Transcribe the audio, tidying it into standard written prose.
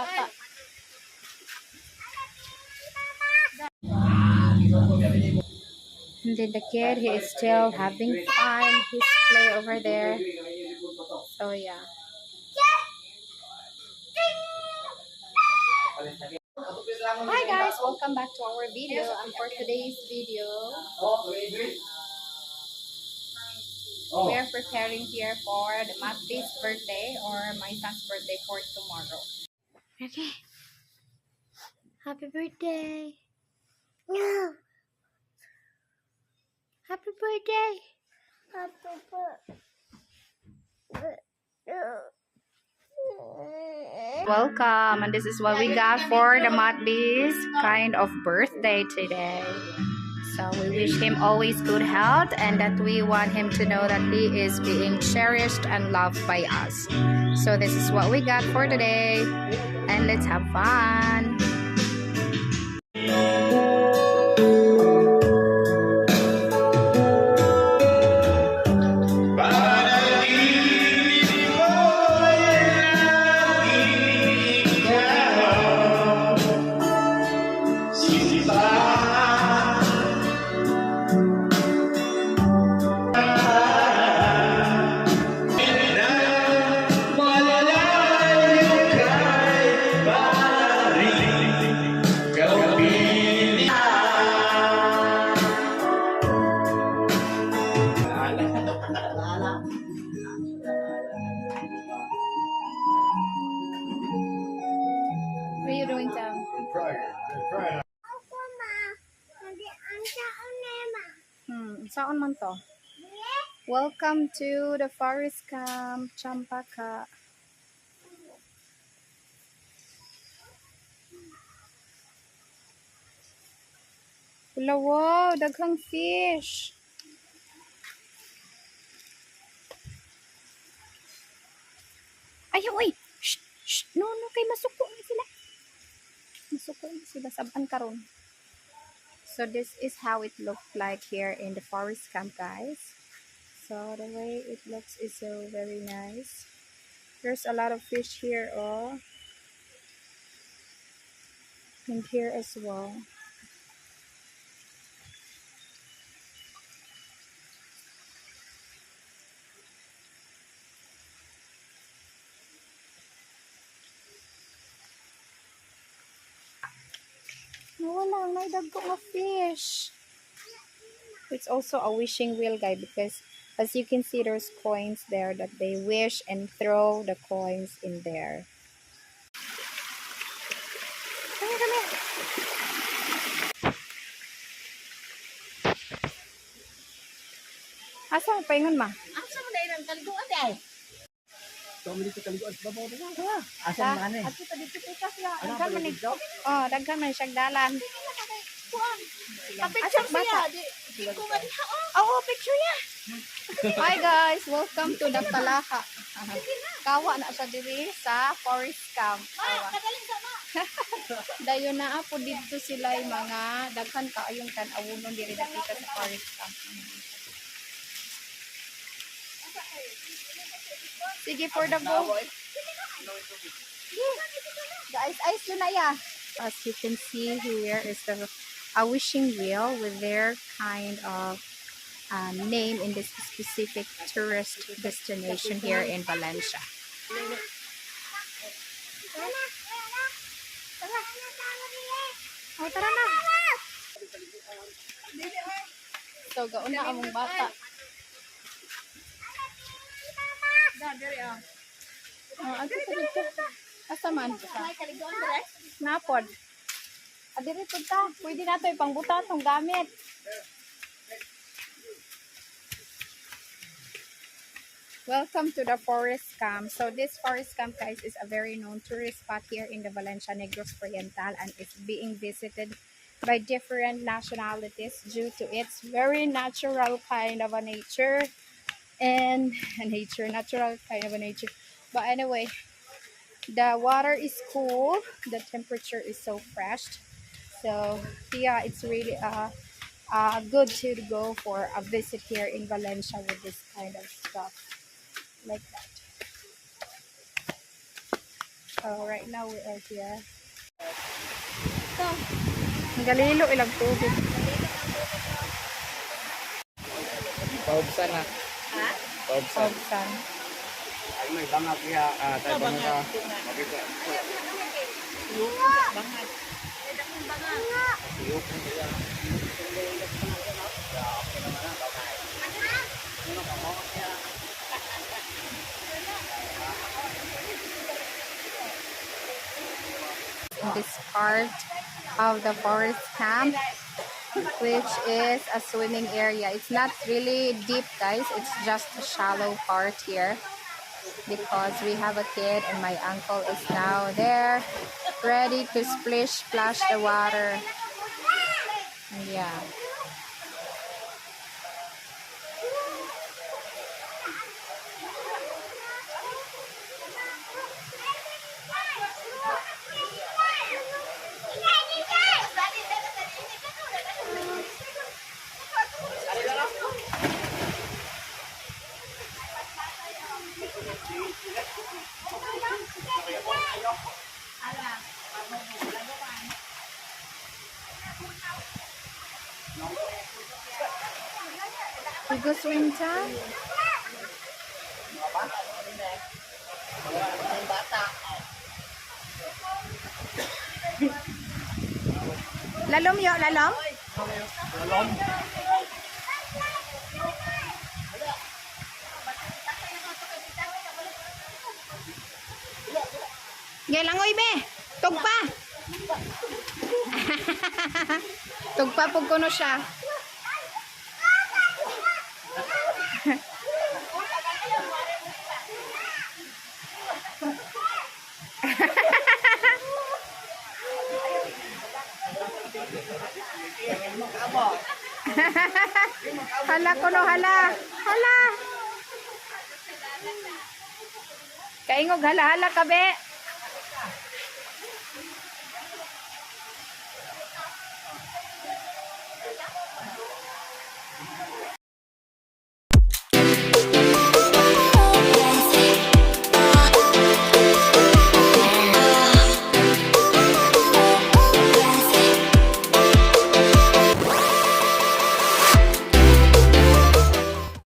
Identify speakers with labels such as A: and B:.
A: bata. And then the kid, he is still having fun. He's play over there. So yeah. Hi guys, welcome back to our video. And for today's video, we are preparing here for the Matthew's birthday or my son's birthday for tomorrow. Okay. Happy birthday. No. Happy birthday. Happy birthday. Welcome, and this is what we got for the Matthew's kind of birthday today. So we wish him always good health and that we want him to know that he is being cherished and loved by us. So this is what we got for today, and let's have fun. What are you doing, Sam? Saan man to? Welcome to the forest camp, Champaka. Hello, wow, daghang fish. Ayaw, oy! Shh! Shh! No, kay masuko na sila. Masuko na sila, saban karon. So this is how it looked like here in the forest camp, guys. So the way it looks is so very nice. There's a lot of fish here, oh. And here as well. Wala, may dagko nga fish. It's also a wishing wheel, guys, because as you can see, there's coins there that they wish and throw the coins in there. Come here. Asa mo paingon ma?
B: Asa mo na ilang kaliguan day? Ito dito kaliguan sa babaw na. Asa mo na
A: Ato ta dito pikas ya. Daghan man ito. Oh, daghan man siyang dalan.
B: Pa-picture siya. Di ko nga diha.
A: Oh, picture niya. Hi guys, welcome to the Kalaka. Kawa na siya diri sa forest camp.
B: Kadaling sama.
A: Dayon na po dito sila yung mga daghan kaayong tan-awunon diri dapita sa forest camp. Sige, for the go. Guys, ice yun na ya. As you can see here is a wishing wheel with their kind of name in this specific tourist destination here in Valencia. Oh, tara na. So, gaon na among bata. Asa pa dito? Asa man? Napod. Adiri po ta. Pwede na ito ipangbuta itong gamit. Welcome to the forest camp. So this forest camp, guys, is a very known tourist spot here in the Valencia Negros Oriental, and it's being visited by different nationalities due to its very natural kind of a nature. And natural kind of a nature. But anyway, the water is cool, the temperature is so fresh. So yeah, it's really good to go for a visit here in Valencia with this kind of stuff like that. So right now we are here. So, galilo ilang tubig.
B: Paubsan na.
C: Ha?
B: Paubsan.
A: Obsan.
B: Ay, may bangag niya. Tayo bangag ka.
C: Bangag.
A: In this part of the forest camp, which is a swimming area. It's not really deep, guys. It's just a shallow part here because we have a kid and my uncle is now there ready to splash the water. And yeah. We go swim time. Lalom yo, lalom. Gelangoy be, tugpa. Tugpa pug kuno siya. Hala kuno hala. Hala. Kaingog hala hala kabe.